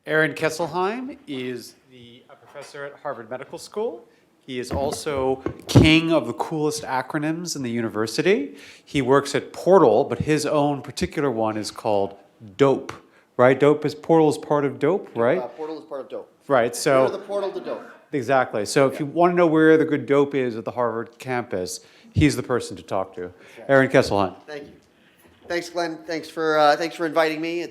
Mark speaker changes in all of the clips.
Speaker 1: Aaron Kesselheim is a professor at Harvard Medical School. He is also king of the coolest acronyms in the university. He works at Portal, but his own particular one is called DOPE, right? Portal is part of DOPE, right?
Speaker 2: Portal is part of DOPE.
Speaker 1: Right, so.
Speaker 2: We're the portal to DOPE.
Speaker 1: Exactly. So if you want to know where the good dope is at the Harvard campus, he's the person to talk to. Aaron Kesselheim.
Speaker 2: Thank you. Thanks, Glenn. Thanks for inviting me.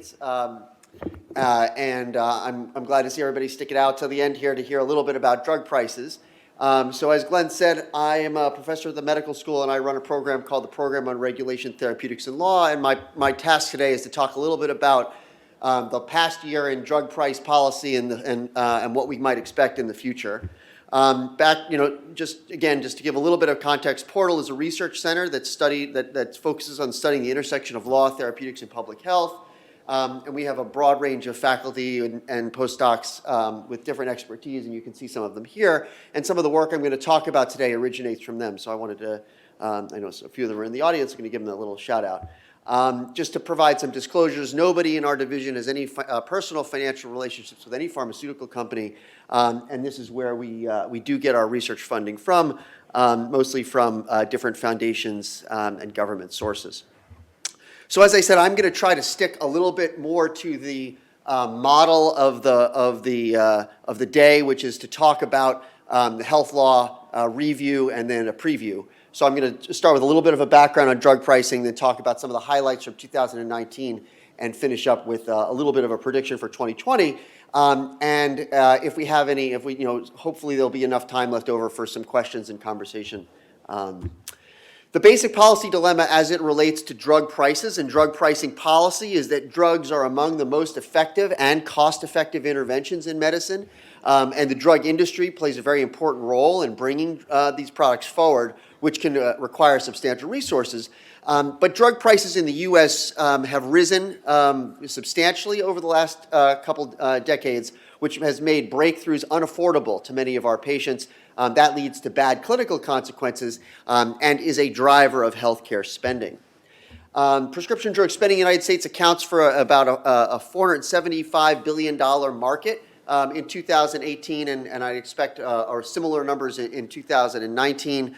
Speaker 2: I'm glad to see everybody stick it out till the end here to hear a little bit about drug prices. So as Glenn said, I am a professor at the medical school, and I run a program called the Program on Regulation, Therapeutics, and Law. And my task today is to talk a little bit about the past year in drug price policy and what we might expect in the future. Just to give a little bit of context, Portal is a research center that focuses on studying the intersection of law, therapeutics, and public health. And we have a broad range of faculty and postdocs with different expertise, and you can see some of them here. And some of the work I'm going to talk about today originates from them. So I wanted to, I know a few of them are in the audience, I'm going to give them a little shout out. Just to provide some disclosures, nobody in our division has any personal financial relationships with any pharmaceutical company, and this is where we do get our research funding from, mostly from different foundations and government sources. So as I said, I'm going to try to stick a little bit more to the model of the day, which is to talk about the health law review and then a preview. So I'm going to start with a little bit of a background on drug pricing, then talk about some of the highlights from 2019, and finish up with a little bit of a prediction for 2020. Hopefully there'll be enough time left over for some questions and conversation. The basic policy dilemma as it relates to drug prices and drug pricing policy is that drugs are among the most effective and cost-effective interventions in medicine, and the drug industry plays a very important role in bringing these products forward, which can require substantial resources. But drug prices in the U.S. Have risen substantially over the last couple decades, which has made breakthroughs unaffordable to many of our patients. That leads to bad clinical consequences and is a driver of healthcare spending. Prescription drug spending in the United States accounts for about a $475 billion market in 2018, and I expect or similar numbers in 2019.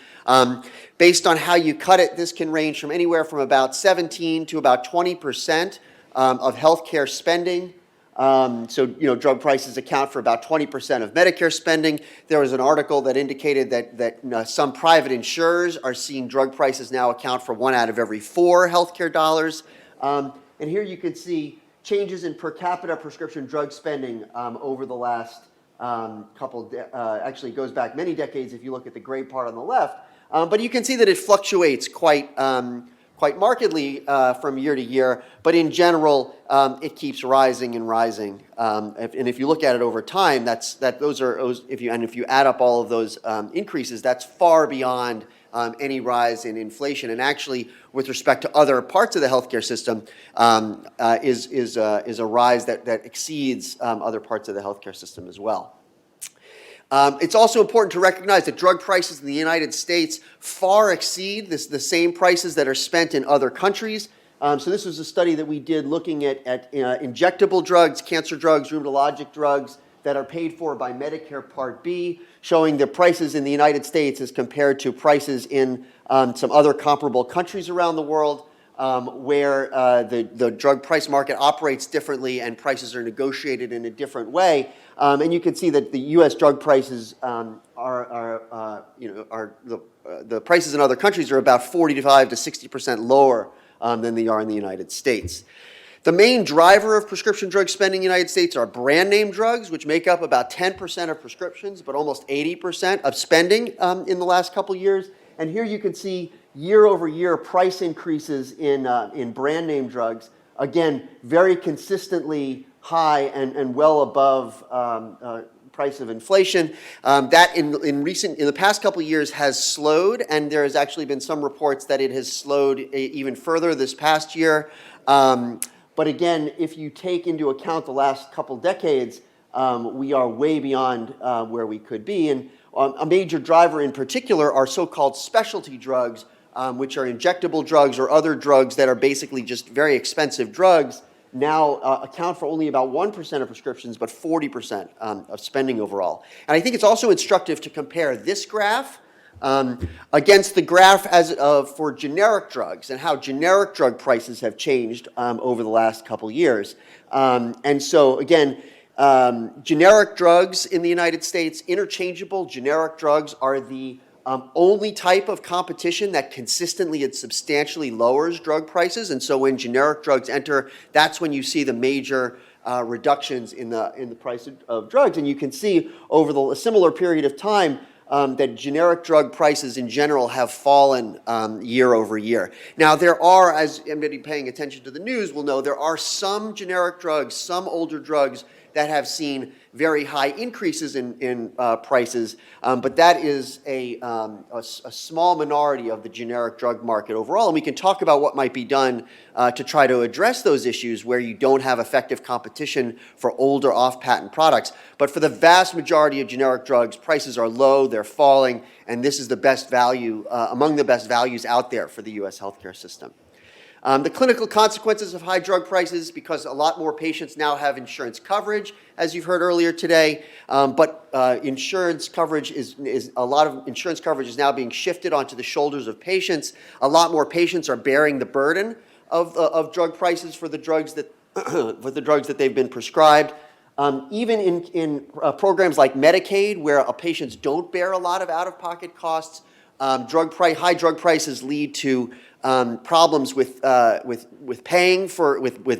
Speaker 2: Based on how you cut it, this can range from anywhere from about 17 to about 20% of healthcare spending. Drug prices account for about 20% of Medicare spending. There was an article that indicated that some private insurers are seeing drug prices now account for 1 out of every 4 healthcare dollars. And here you can see changes in per capita prescription drug spending over the last actually goes back many decades if you look at the gray part on the left. But you can see that it fluctuates quite markedly from year to year, but in general, it keeps rising and rising. And if you look at it over time, if you add up all of those increases, that's far beyond any rise in inflation. And actually, with respect to other parts of the healthcare system, is a rise that exceeds other parts of the healthcare system as well. It's also important to recognize that drug prices in the United States far exceed the same prices that are spent in other countries. So this was a study that we did looking at injectable drugs, cancer drugs, rheumatologic drugs that are paid for by Medicare Part B, showing the prices in the United States as compared to prices in some other comparable countries around the world, where the drug price market operates differently and prices are negotiated in a different way. And you can see that the U.S. drug prices the prices in other countries are about 45 to 60% lower than they are in the United States. The main driver of prescription drug spending in the United States are brand name drugs, which make up about 10% of prescriptions, but almost 80% of spending in the last couple years. And here you can see year over year price increases in brand name drugs, again, very consistently high and well above price of inflation. That in the past couple of years has slowed, and there has actually been some reports that it has slowed even further this past year. But again, if you take into account the last couple decades, we are way beyond where we could be. And a major driver in particular are so-called specialty drugs, which are injectable drugs or other drugs that are basically just very expensive drugs. now account for only about 1% of prescriptions, but 40% of spending overall. And I think it's also instructive to compare this graph against the graph for generic drugs and how generic drug prices have changed over the last couple years. And so again, generic drugs in the United States, interchangeable generic drugs are the only type of competition that consistently and substantially lowers drug prices. And so when generic drugs enter, that's when you see the major reductions in the price of drugs. And you can see over a similar period of time that generic drug prices in general have fallen year over year. Now there are, as anybody paying attention to the news will know, there are some generic drugs, some older drugs that have seen very high increases in prices, but that is a small minority of the generic drug market overall. And we can talk about what might be done to try to address those issues where you don't have effective competition for older off-patent products. But for the vast majority of generic drugs, prices are low, they're falling, and this is the best value, among the best values out there for the U.S. healthcare system. The clinical consequences of high drug prices, because a lot more patients now have insurance coverage, as you've heard earlier today, but insurance coverage a lot of insurance coverage is now being shifted onto the shoulders of patients. A lot more patients are bearing the burden of drug prices for the drugs that they've been prescribed. Even in programs like Medicaid, where patients don't bear a lot of out-of-pocket costs, high drug prices lead to problems with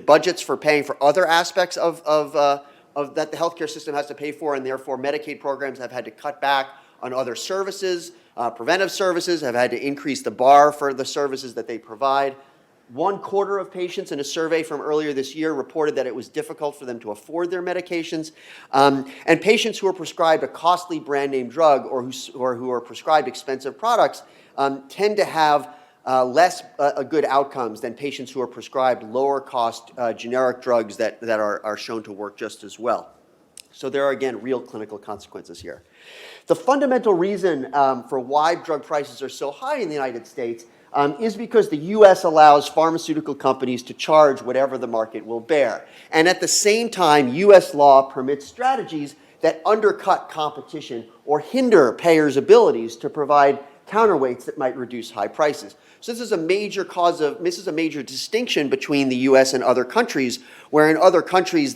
Speaker 2: budgets for paying for other aspects of that the healthcare system has to pay for, and therefore Medicaid programs have had to cut back on other services. Preventive services have had to increase the bar for the services that they provide. 1/4 of patients in a survey from earlier this year reported that it was difficult for them to afford their medications. And patients who are prescribed a costly brand name drug or who are prescribed expensive products tend to have less good outcomes than patients who are prescribed lower cost generic drugs that are shown to work just as well. So there are, again, real clinical consequences here. The fundamental reason for why drug prices are so high in the United States is because the U.S. allows pharmaceutical companies to charge whatever the market will bear. And at the same time, U.S. law permits strategies that undercut competition or hinder payers' abilities to provide counterweights that might reduce high prices. So this is a major distinction between the U.S. and other countries, where in other countries,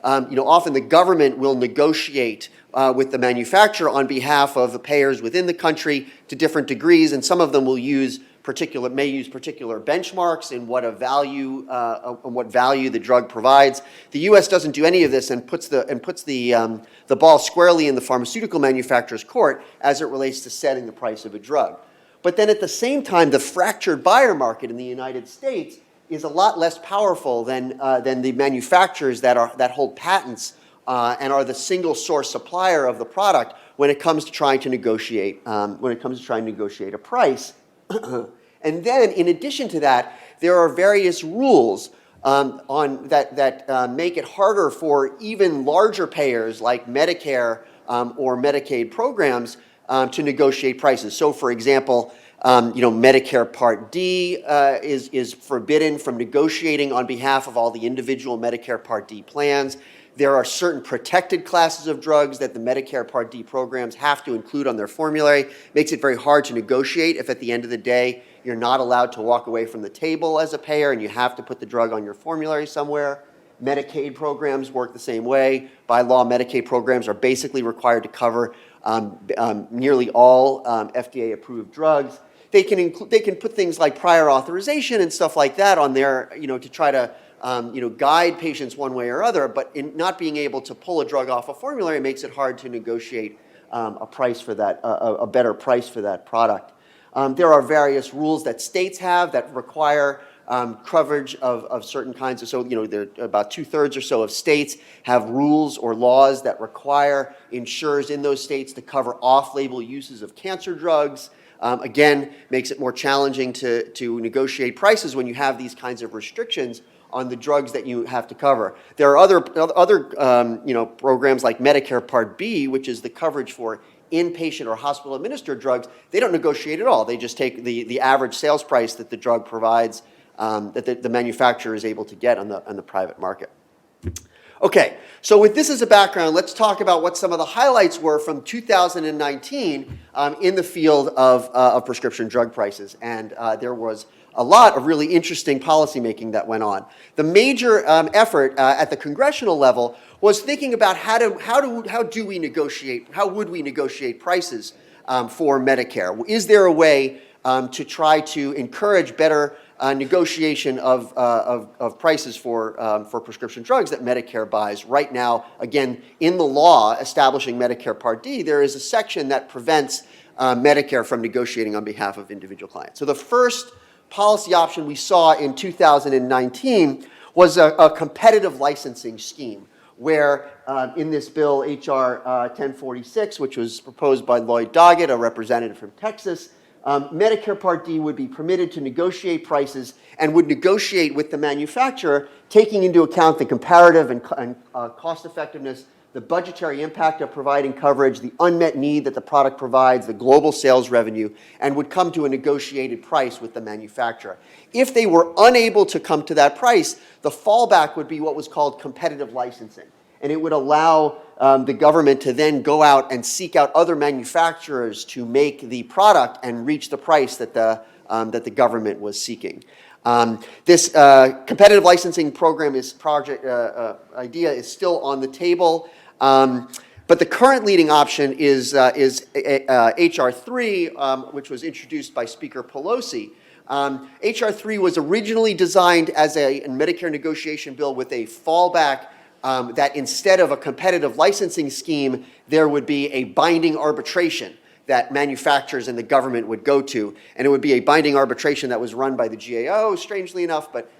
Speaker 2: often the government will negotiate with the manufacturer on behalf of the payers within the country to different degrees, and some of them will may use particular benchmarks in what value the drug provides. The U.S. doesn't do any of this and puts the ball squarely in the pharmaceutical manufacturer's court as it relates to setting the price of a drug. But then at the same time, the fractured buyer market in the United States is a lot less powerful than the manufacturers that hold patents and are the single source supplier of the product when it comes to trying to negotiate a price. And then, in addition to that, there are various rules that make it harder for even larger payers like Medicare or Medicaid programs to negotiate prices. So, for example, Medicare Part D is forbidden from negotiating on behalf of all the individual Medicare Part D plans. There are certain protected classes of drugs that the Medicare Part D programs have to include on their formulary. Makes it very hard to negotiate if at the end of the day you're not allowed to walk away from the table as a payer and you have to put the drug on your formulary somewhere. Medicaid programs work the same way. By law, Medicaid programs are basically required to cover nearly all FDA-approved drugs. They can put things like prior authorization and stuff like that on there, to try to guide patients one way or other, but in not being able to pull a drug off a formulary makes it hard to negotiate a price for that, a better price for that product. There are various rules that states have that require coverage of certain kinds of, there are about 2/3 or so of states have rules or laws that require insurers in those states to cover off-label uses of cancer drugs. Again, makes it more challenging to negotiate prices when you have these kinds of restrictions on the drugs that you have to cover. There are other programs like Medicare Part B, which is the coverage for inpatient or hospital-administered drugs. They don't negotiate at all. They just take the average sales price that the drug provides that the manufacturer is able to get on the private market. Okay, so with this as a background, let's talk about what some of the highlights were from 2019 in the field of prescription drug prices. And there was a lot of really interesting policymaking that went on. The major effort at the congressional level was thinking about how would we negotiate prices for Medicare? Is there a way to try to encourage better negotiation of prices for prescription drugs that Medicare buys? Right now, again, in the law establishing Medicare Part D, there is a section that prevents Medicare from negotiating on behalf of individual clients. So the first policy option we saw in 2019 was a competitive licensing scheme, where in this bill, H.R. 1046, which was proposed by Lloyd Doggett, a representative from Texas, Medicare Part D would be permitted to negotiate prices and would negotiate with the manufacturer, taking into account the comparative and cost effectiveness, the budgetary impact of providing coverage, the unmet need that the product provides, the global sales revenue, and would come to a negotiated price with the manufacturer. If they were unable to come to that price, the fallback would be what was called competitive licensing. And it would allow the government to then go out and seek out other manufacturers to make the product and reach the price that the government was seeking. This competitive licensing program idea is still on the table, but the current leading option is H.R. 3, which was introduced by Speaker Pelosi. H.R. 3 was originally designed as a Medicare negotiation bill with a fallback that instead of a competitive licensing scheme, there would be a binding arbitration that manufacturers and the government would go to. And it would be a binding arbitration that was run by the GAO, strangely enough. But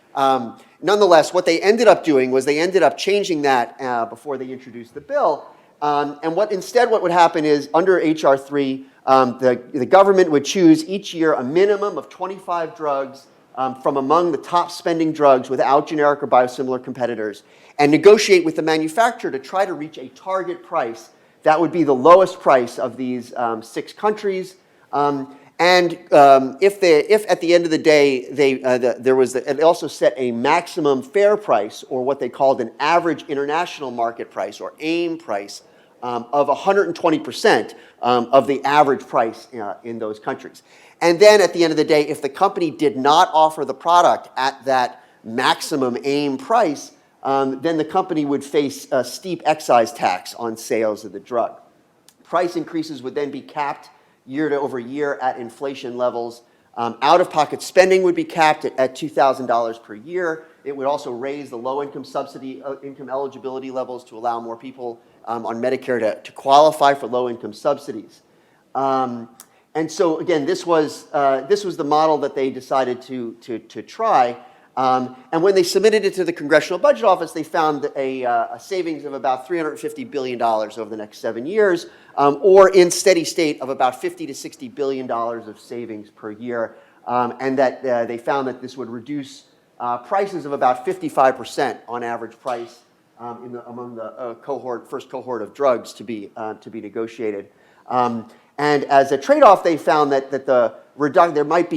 Speaker 2: nonetheless, what they ended up doing was they ended up changing that before they introduced the bill. And what would happen is under H.R. 3, the government would choose each year a minimum of 25 drugs from among the top spending drugs without generic or biosimilar competitors, and negotiate with the manufacturer to try to reach a target price that would be the lowest price of these 6 countries. If at the end of the day it also set a maximum fair price, or what they called an average international market price, or AIM price, of 120% of the average price in those countries. And then at the end of the day, if the company did not offer the product at that maximum AIM price, then the company would face a steep excise tax on sales of the drug. Price increases would then be capped year over year at inflation levels. Out-of-pocket spending would be capped at $2,000 per year. It would also raise the low-income subsidy income eligibility levels to allow more people on Medicare to qualify for low-income subsidies. And so again, this was the model that they decided to try. And when they submitted it to the Congressional Budget Office, they found a savings of about $350 billion over the next 7 years, or in steady state of about $50 to $60 billion of savings per year. And that they found that this would reduce prices of about 55% on average price among the first cohort of drugs to be negotiated. And as a trade-off, they found that there might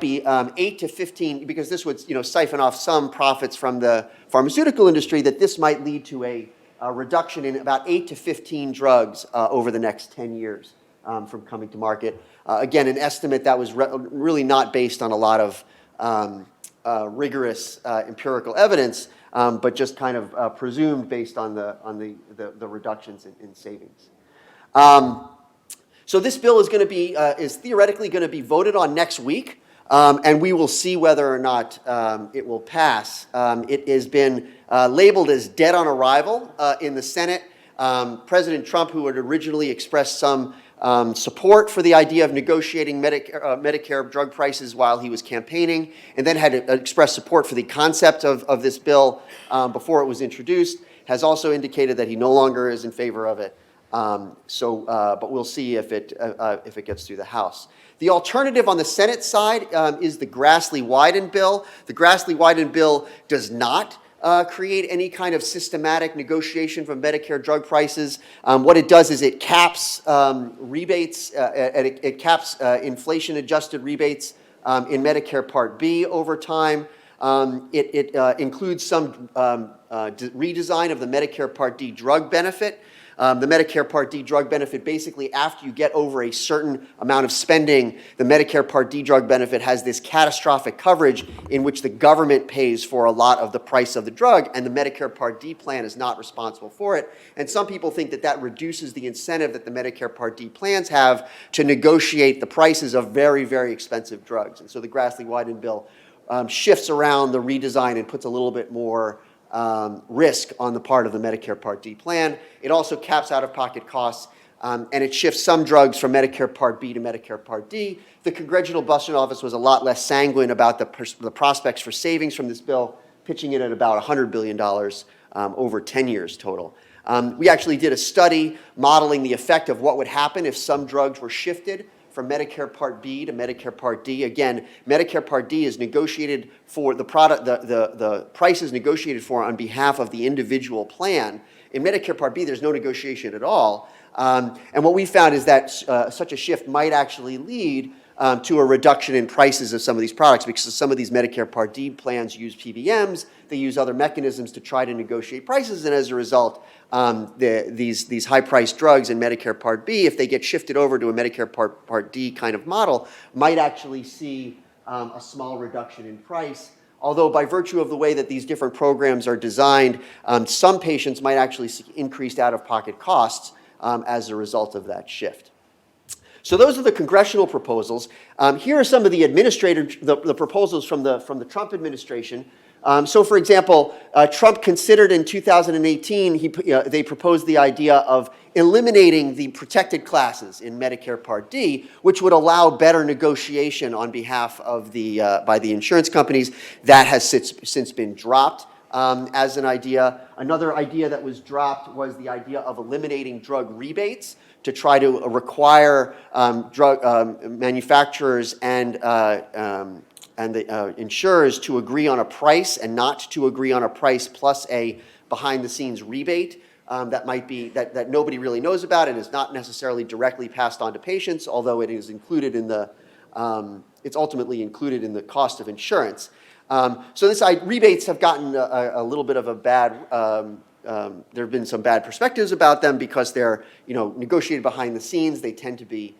Speaker 2: be 8 to 15, because this would siphon off some profits from the pharmaceutical industry, that this might lead to a reduction in about 8 to 15 drugs over the next 10 years from coming to market. Again, an estimate that was really not based on a lot of rigorous empirical evidence, but just kind of presumed based on the reductions in savings. So this bill is theoretically going to be voted on next week, and we will see whether or not it will pass. It has been labeled as dead on arrival in the Senate. President Trump, who had originally expressed some support for the idea of negotiating Medicare drug prices while he was campaigning, and then had expressed support for the concept of this bill before it was introduced, has also indicated that he no longer is in favor of it. But we'll see if it gets through the House. The alternative on the Senate side is the Grassley-Wyden bill. The Grassley-Wyden bill does not create any kind of systematic negotiation for Medicare drug prices. What it does is it caps rebates, it caps inflation-adjusted rebates in Medicare Part B over time. It includes some redesign of the Medicare Part D drug benefit. The Medicare Part D drug benefit, basically after you get over a certain amount of spending, the Medicare Part D drug benefit has this catastrophic coverage in which the government pays for a lot of the price of the drug, and the Medicare Part D plan is not responsible for it. And some people think that that reduces the incentive that the Medicare Part D plans have to negotiate the prices of very, very expensive drugs. And so the Grassley-Wyden bill shifts around the redesign and puts a little bit more risk on the part of the Medicare Part D plan. It also caps out-of-pocket costs, and it shifts some drugs from Medicare Part B to Medicare Part D. The Congressional Budget Office was a lot less sanguine about the prospects for savings from this bill, pitching it at about $100 billion over 10 years total. We actually did a study modeling the effect of what would happen if some drugs were shifted from Medicare Part B to Medicare Part D. Again, Medicare Part D is negotiated for the product, the price is negotiated for on behalf of the individual plan. In Medicare Part B, there's no negotiation at all. And what we found is that such a shift might actually lead to a reduction in prices of some of these products, because some of these Medicare Part D plans use PBMs, they use other mechanisms to try to negotiate prices, and as a result, these high-priced drugs in Medicare Part B, if they get shifted over to a Medicare Part D kind of model, might actually see a small reduction in price. Although by virtue of the way that these different programs are designed, some patients might actually see increased out-of-pocket costs as a result of that shift. So those are the congressional proposals. Here are some of the proposals from the Trump administration. So, for example, Trump considered in 2018, they proposed the idea of eliminating the protected classes in Medicare Part D, which would allow better negotiation on behalf of by the insurance companies. That has since been dropped as an idea. Another idea that was dropped was the idea of eliminating drug rebates to try to require drug manufacturers and the insurers to agree on a price and not to agree on a price plus a behind-the-scenes rebate that might be that nobody really knows about and is not necessarily directly passed on to patients, although it is included in the it's ultimately included in the cost of insurance. So rebates have gotten a little bit of a bad. There have been some bad perspectives about them because they're negotiated behind the scenes. They tend to be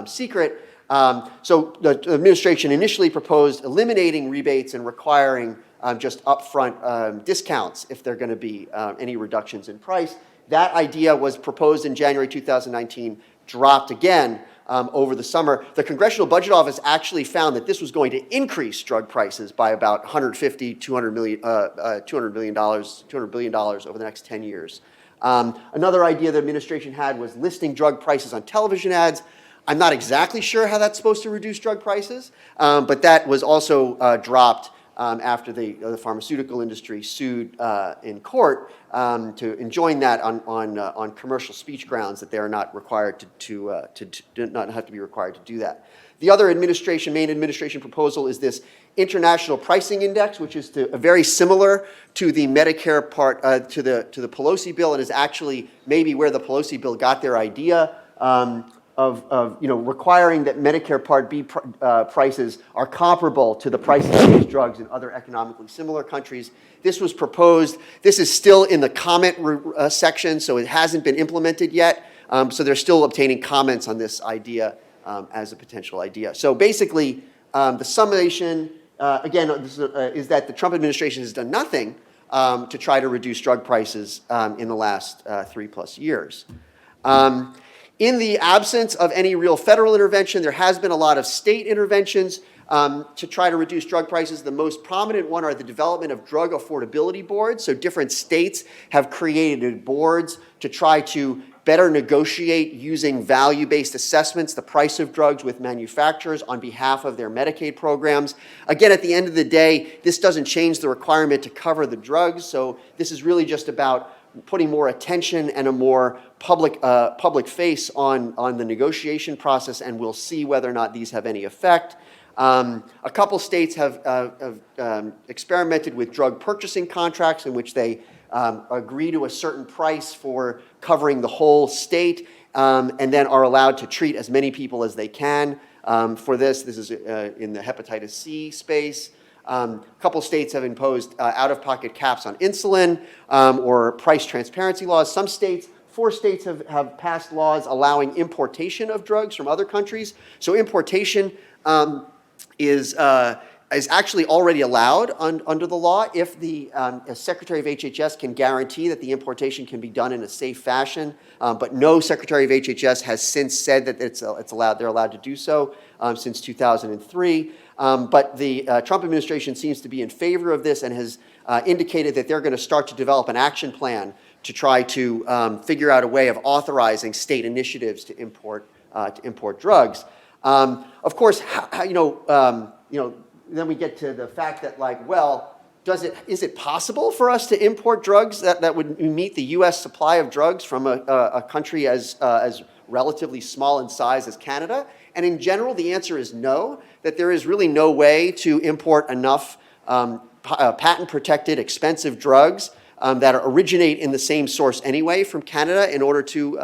Speaker 2: secret. So the administration initially proposed eliminating rebates and requiring just upfront discounts if there are going to be any reductions in price. That idea was proposed in January 2019, dropped again over the summer. The Congressional Budget Office actually found that this was going to increase drug prices by about $150, $200 billion over the next 10 years. Another idea the administration had was listing drug prices on television ads. I'm not exactly sure how that's supposed to reduce drug prices, but that was also dropped after the pharmaceutical industry sued in court to enjoin that on commercial speech grounds that they are not required to not have to be required to do that. The other main administration proposal is this international pricing index, which is very similar to the Medicare part to the Pelosi bill, and is actually maybe where the Pelosi bill got their idea. Of requiring that Medicare Part B prices are comparable to the prices of these drugs in other economically similar countries. This was proposed. This is still in the comment section, so it hasn't been implemented yet. So they're still obtaining comments on this idea as a potential idea. So basically, the summation, again, is that the Trump administration has done nothing to try to reduce drug prices in the last 3+ years. In the absence of any real federal intervention, there has been a lot of state interventions to try to reduce drug prices. The most prominent one are the development of drug affordability boards. So different states have created boards to try to better negotiate using value-based assessments, the price of drugs with manufacturers on behalf of their Medicaid programs. Again, at the end of the day, this doesn't change the requirement to cover the drugs. So this is really just about putting more attention and a more public face on the negotiation process, and we'll see whether or not these have any effect. A couple states have experimented with drug purchasing contracts in which they agree to a certain price for covering the whole state and then are allowed to treat as many people as they can. for this. This is in the hepatitis C space. A couple states have imposed out-of-pocket caps on insulin or price transparency laws. Some states, 4 states have passed laws allowing importation of drugs from other countries. So importation is actually already allowed under the law if the Secretary of HHS can guarantee that the importation can be done in a safe fashion. But no Secretary of HHS has since said that it's allowed. They're allowed to do so since 2003. But the Trump administration seems to be in favor of this and has indicated that they're going to start to develop an action plan to try to figure out a way of authorizing state initiatives to import drugs. Of course, then we get to the fact that, like, well, is it possible for us to import drugs that would meet the U.S. supply of drugs from a country as relatively small in size as Canada? And in general, the answer is no, that there is really no way to import enough patent-protected, expensive drugs that originate in the same source anyway from Canada in order to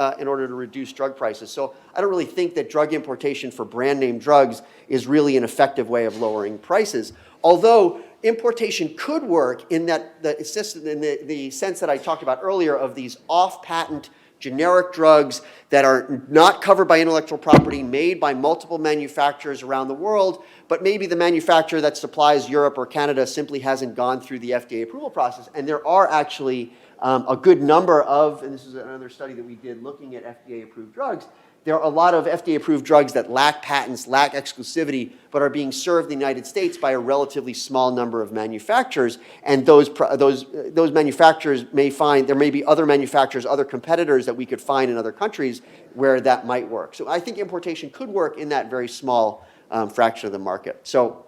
Speaker 2: reduce drug prices. So I don't really think that drug importation for brand name drugs is really an effective way of lowering prices. Although importation could work in that the sense that I talked about earlier of these off-patent generic drugs that are not covered by intellectual property, made by multiple manufacturers around the world, but maybe the manufacturer that supplies Europe or Canada simply hasn't gone through the FDA approval process. And there are actually a good number of, and this is another study that we did looking at FDA-approved drugs, there are a lot of FDA-approved drugs that lack patents, lack exclusivity, but are being served in the United States by a relatively small number of manufacturers. And those manufacturers may find, there may be other manufacturers, other competitors that we could find in other countries where that might work. So I think importation could work in that very small fraction of the market. So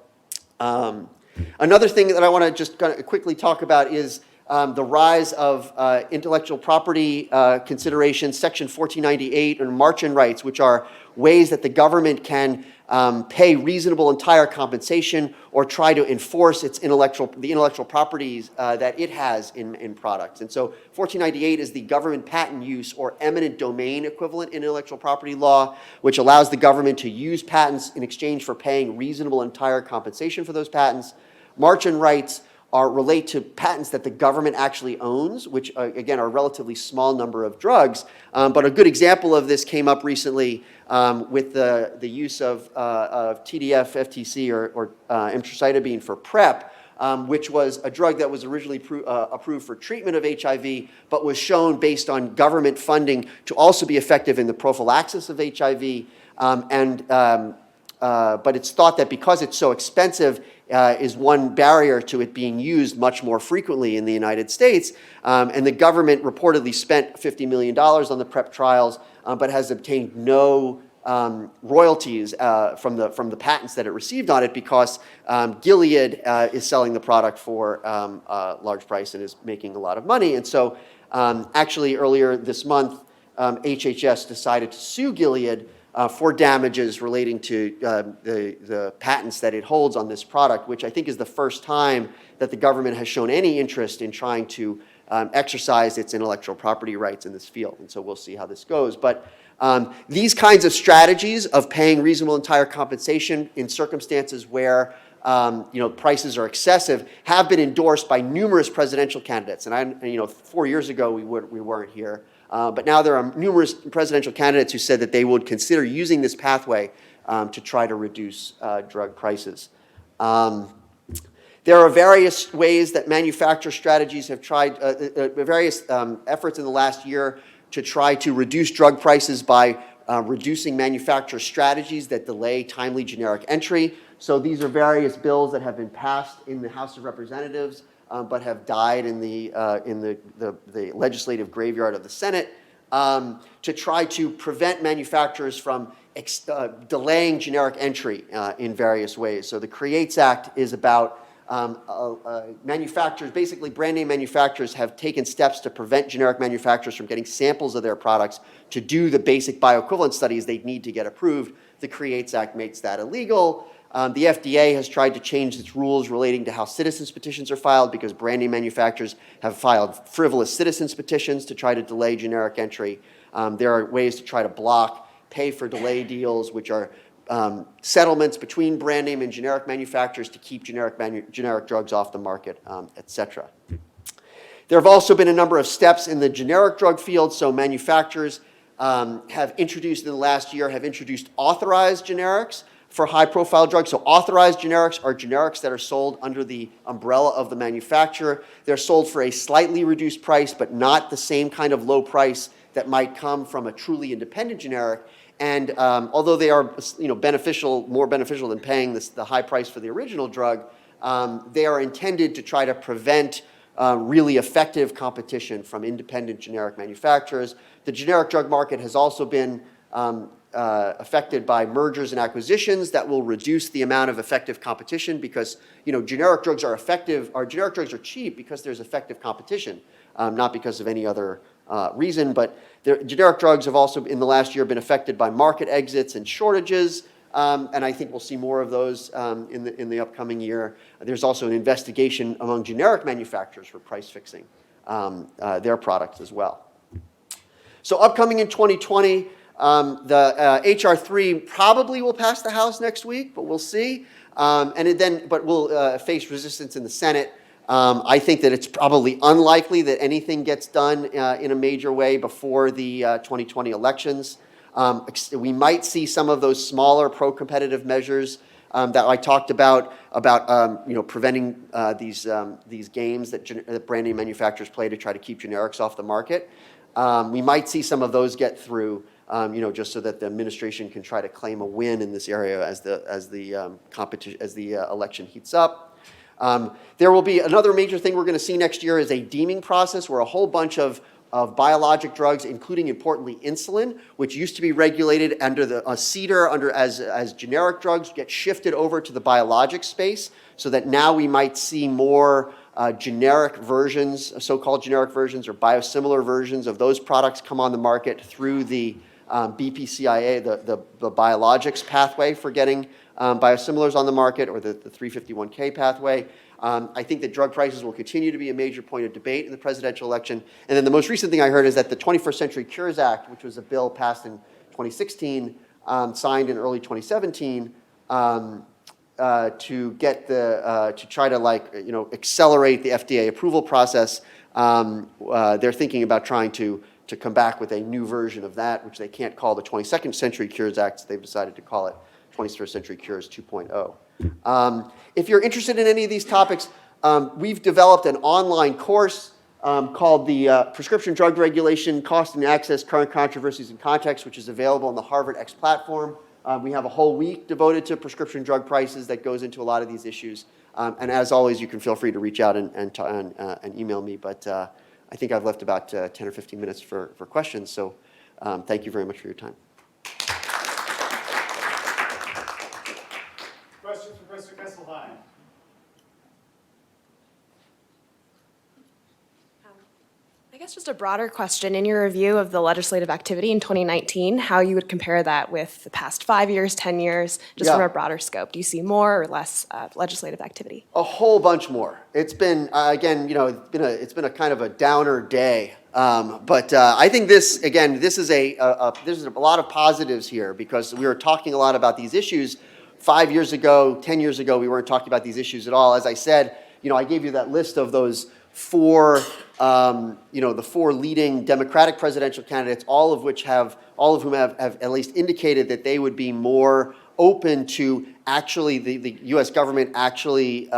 Speaker 2: another thing that I want to just kind of quickly talk about is the rise of intellectual property considerations, Section 1498 and margin rights, which are ways that the government can pay reasonable entire compensation or try to enforce the intellectual properties that it has in products. And so 1498 is the government patent use or eminent domain equivalent in intellectual property law, which allows the government to use patents in exchange for paying reasonable entire compensation for those patents. Margin rights relate to patents that the government actually owns, which again are a relatively small number of drugs. But a good example of this came up recently with the use of TDF, FTC, or emtricitabine for PrEP, which was a drug that was originally approved for treatment of HIV, but was shown based on government funding to also be effective in the prophylaxis of HIV. But it's thought that because it's so expensive, is one barrier to it being used much more frequently in the United States. And the government reportedly spent $50 million on the PrEP trials, but has obtained no royalties from the patents that it received on it because Gilead is selling the product for a large price and is making a lot of money. And so actually earlier this month, HHS decided to sue Gilead for damages relating to the patents that it holds on this product, which I think is the first time that the government has shown any interest in trying to exercise its intellectual property rights in this field. And so we'll see how this goes. But these kinds of strategies of paying reasonable entire compensation in circumstances where prices are excessive have been endorsed by numerous presidential candidates. And 4 years ago we weren't here. But now there are numerous presidential candidates who said that they would consider using this pathway to try to reduce drug prices. There are various ways that manufacturer strategies have tried, various efforts in the last year to try to reduce drug prices by reducing manufacturer strategies that delay timely generic entry. So these are various bills that have been passed in the House of Representatives but have died in the legislative graveyard of the Senate to try to prevent manufacturers from delaying generic entry in various ways. So the CREATES Act is about manufacturers, basically brand name manufacturers have taken steps to prevent generic manufacturers from getting samples of their products to do the basic bioequivalence studies they need to get approved. The CREATES Act makes that illegal. The FDA has tried to change its rules relating to how citizens petitions are filed because brand name manufacturers have filed frivolous citizens petitions to try to delay generic entry. There are ways to try to block pay for delay deals, which are settlements between brand name and generic manufacturers to keep generic drugs off the market, et cetera. There have also been a number of steps in the generic drug field. So manufacturers have introduced, in the last year, have introduced authorized generics for high-profile drugs. So authorized generics are generics that are sold under the umbrella of the manufacturer. They're sold for a slightly reduced price, but not the same kind of low price that might come from a truly independent generic. And although they are, more beneficial than paying the high price for the original drug, they are intended to try to prevent really effective competition from independent generic manufacturers. The generic drug market has also been affected by mergers and acquisitions that will reduce the amount of effective competition because, generic drugs are effective, or generic drugs are cheap because there's effective competition, not because of any other reason. But generic drugs have also, in the last year, been affected by market exits and shortages. And I think we'll see more of those in the upcoming year. There's also an investigation among generic manufacturers for price fixing their products as well. So upcoming in 2020, the H.R. 3 probably will pass the House next week, but we'll see. But will face resistance in the Senate. I think that it's probably unlikely that anything gets done in a major way before the 2020 elections. We might see some of those smaller pro-competitive measures that I talked about preventing these games that brand name manufacturers play to try to keep generics off the market. We might see some of those get through, just so that the administration can try to claim a win in this area as the election heats up. There will be another major thing we're going to see next year is a deeming process where a whole bunch of biologic drugs, including importantly insulin, which used to be regulated under the CEDAR as generic drugs, get shifted over to the biologic space, so that now we might see more generic versions, so-called generic versions or biosimilar versions of those products come on the market through the BPCIA, the biologics pathway for getting biosimilars on the market, or the 351K pathway. I think that drug prices will continue to be a major point of debate in the presidential election. And then the most recent thing I heard is that the 21st Century Cures Act, which was a bill passed in 2016, signed in early 2017, to get to try to accelerate the FDA approval process. They're thinking about trying to come back with a new version of that, which they can't call the 22nd Century Cures Act. So they've decided to call it 21st Century Cures 2.0. If you're interested in any of these topics, we've developed an online course called the Prescription Drug Regulation, Cost and Access, Current Controversies and Context, which is available on the Harvard X platform. We have a whole week devoted to prescription drug prices that goes into a lot of these issues. And as always, you can feel free to reach out and email me. But I think I've left about 10 or 15 minutes for questions. So thank you very much for your time.
Speaker 1: Questions for Professor Kesselheim?
Speaker 3: I guess just a broader question. In your review of the legislative activity in 2019, how you would compare that with the past 5 years, 10 years, just from a broader scope? Do you see more or less legislative activity?
Speaker 2: A whole bunch more. It's been, again, it's been a kind of a downer day. But I think this is there's a lot of positives here, because we were talking a lot about these issues 5 years ago, 10 years ago. We weren't talking about these issues at all. As I said, I gave you that list of those four, the four leading Democratic presidential candidates, all of whom have at least indicated that they would be more open to actually the U.S. government actually,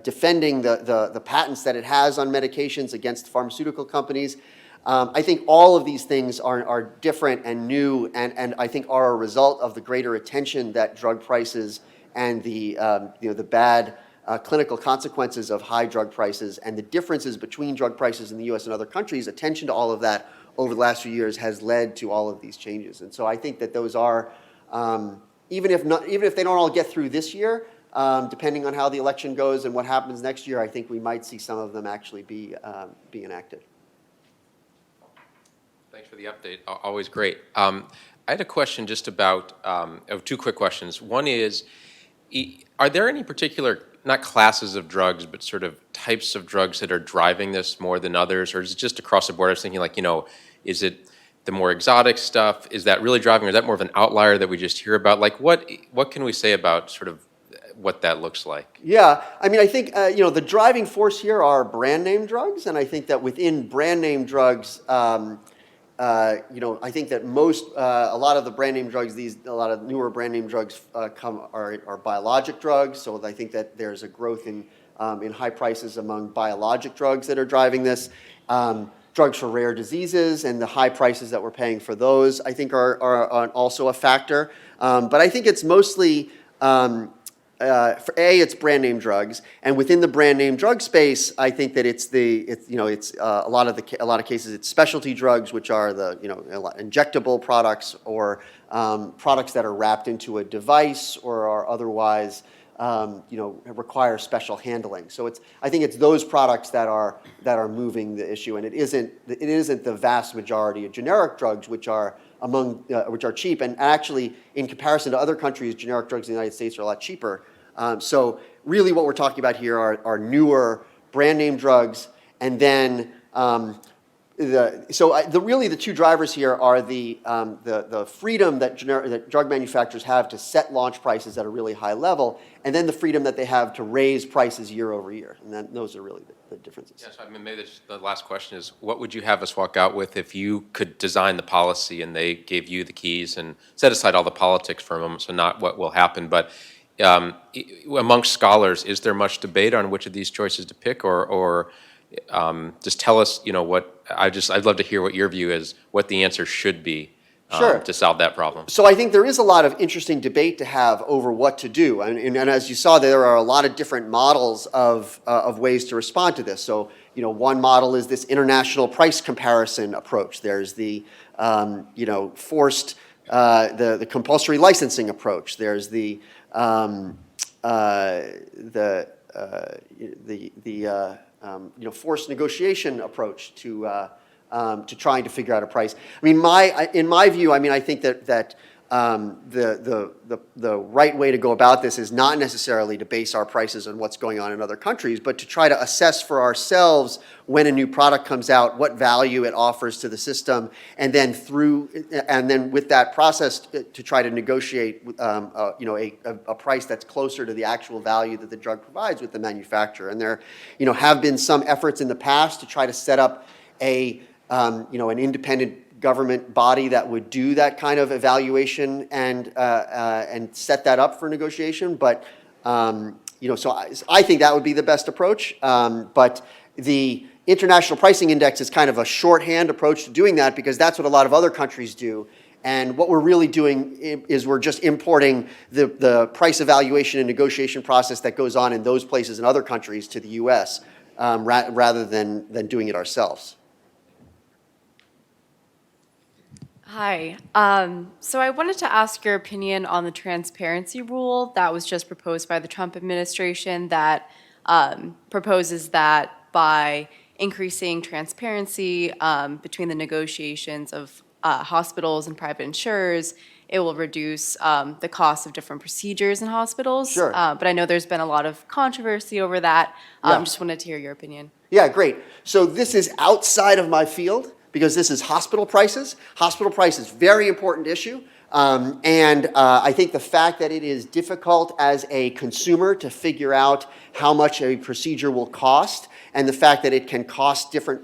Speaker 2: defending the patents that it has on medications against pharmaceutical companies. I think all of these things are different and new, and I think are a result of the greater attention that drug prices and the bad clinical consequences of high drug prices and the differences between drug prices in the U.S. and other countries. Attention to all of that over the last few years has led to all of these changes. And so I think that those are, even if they don't all get through this year, depending on how the election goes and what happens next year, I think we might see some of them actually be enacted.
Speaker 4: Thanks for the update. Always great. I had a question just about, two quick questions. One is, are there any particular, not classes of drugs, but sort of types of drugs that are driving this more than others, or is it just across the board? I was thinking, is it the more exotic stuff, is that really driving, or is that more of an outlier that we just hear about? Like, what can we say about sort of what that looks like?
Speaker 2: Yeah, I mean, I think, the driving force here are brand name drugs, and I think that within brand name drugs, I think that a lot of the brand name drugs, a lot of newer brand name drugs are biologic drugs, so I think that there's a growth in high prices among biologic drugs that are driving this. Drugs for rare diseases and the high prices that we're paying for those, I think, are also a factor. But I think it's mostly, it's brand name drugs, and within the brand name drug space, I think that it's a lot of cases it's specialty drugs, which are the injectable products or products that are wrapped into a device or are otherwise require special handling. So I think it's those products that are moving the issue, and it isn't the vast majority of generic drugs, which are cheap, and actually in comparison to other countries, generic drugs in the United States are a lot cheaper. So really, what we're talking about here are newer brand name drugs, and then the two drivers here are the freedom that drug manufacturers have to set launch prices at a really high level, and then the freedom that they have to raise prices year over year, and those are really the differences.
Speaker 4: Yeah, so I mean, maybe the last question is, what would you have us walk out with if you could design the policy and they gave you the keys, and set aside all the politics for a moment, so not what will happen, but amongst scholars, is there much debate on which of these choices to pick, or just tell us, I'd love to hear what your view is, what the answer should be
Speaker 2: Sure.
Speaker 4: to solve that problem.
Speaker 2: So I think there is a lot of interesting debate to have over what to do, and as you saw, there are a lot of different models of ways to respond to this. So one model is this international price comparison approach. There's the forced the compulsory licensing approach. There's the forced negotiation approach to trying to figure out a price. I mean, in my view, I think that the right way to go about this is not necessarily to base our prices on what's going on in other countries, but to try to assess for ourselves when a new product comes out, what value it offers to the system, and then with that process to try to negotiate a price that's closer to the actual value that the drug provides with the manufacturer. And there have been some efforts in the past to try to set up an independent government body that would do that kind of evaluation and set that up for negotiation. But so I think that would be the best approach. But the International Pricing Index is kind of a shorthand approach to doing that, because that's what a lot of other countries do. And what we're really doing is we're just importing the price evaluation and negotiation process that goes on in those places in other countries to the U.S. Rather than doing it ourselves.
Speaker 5: Hi. So I wanted to ask your opinion on the transparency rule that was just proposed by the Trump administration that proposes that by increasing transparency between the negotiations of hospitals and private insurers, it will reduce the cost of different procedures in hospitals.
Speaker 2: Sure.
Speaker 5: But I know there's been a lot of controversy over that. Just wanted to hear your opinion.
Speaker 2: Yeah, great. So this is outside of my field, because this is hospital prices. Hospital prices, very important issue. And I think the fact that it is difficult as a consumer to figure out how much a procedure will cost, and the fact that it can cost different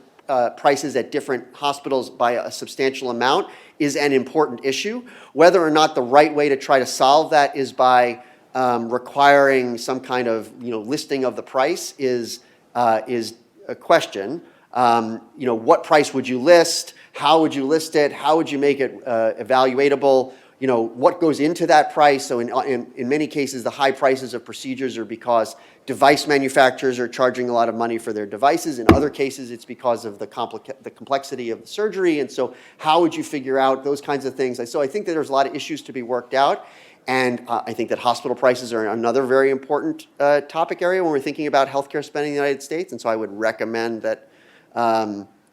Speaker 2: prices at different hospitals by a substantial amount, is an important issue. Whether or not the right way to try to solve that is by requiring some kind of listing of the price is a question. What price would you list? How would you list it? How would you make it evaluatable? What goes into that price? So in many cases, the high prices of procedures are because device manufacturers are charging a lot of money for their devices. In other cases, it's because of the complexity of the surgery. And so how would you figure out those kinds of things? So I think that there's a lot of issues to be worked out. And I think that hospital prices are another very important topic area when we're thinking about healthcare spending in the United States. And so I would recommend that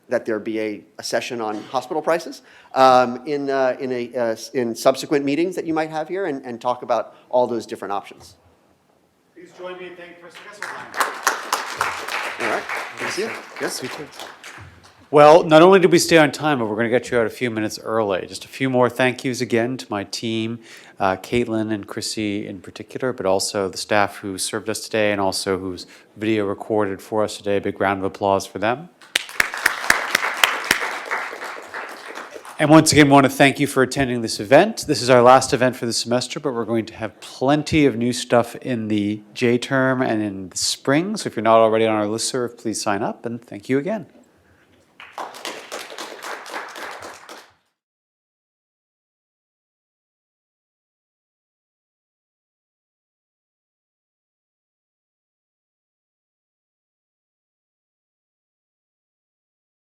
Speaker 2: there be a session on hospital prices in subsequent meetings that you might have here, and talk about all those different options.
Speaker 1: Please join me in thanking Professor Kesselheim.
Speaker 2: All right. Good to see you. Yes.
Speaker 1: You too. Well, not only did we stay on time, but we're going to get you out a few minutes early. Just a few more thank yous again to my team, Caitlin and Chrissy in particular, but also the staff who served us today and also whose video recorded for us today. A big round of applause for them. And once again, we want to thank you for attending this event. This is our last event for the semester, but we're going to have plenty of new stuff in the J term and in the spring. So if you're not already on our listserv, please sign up, and thank you again.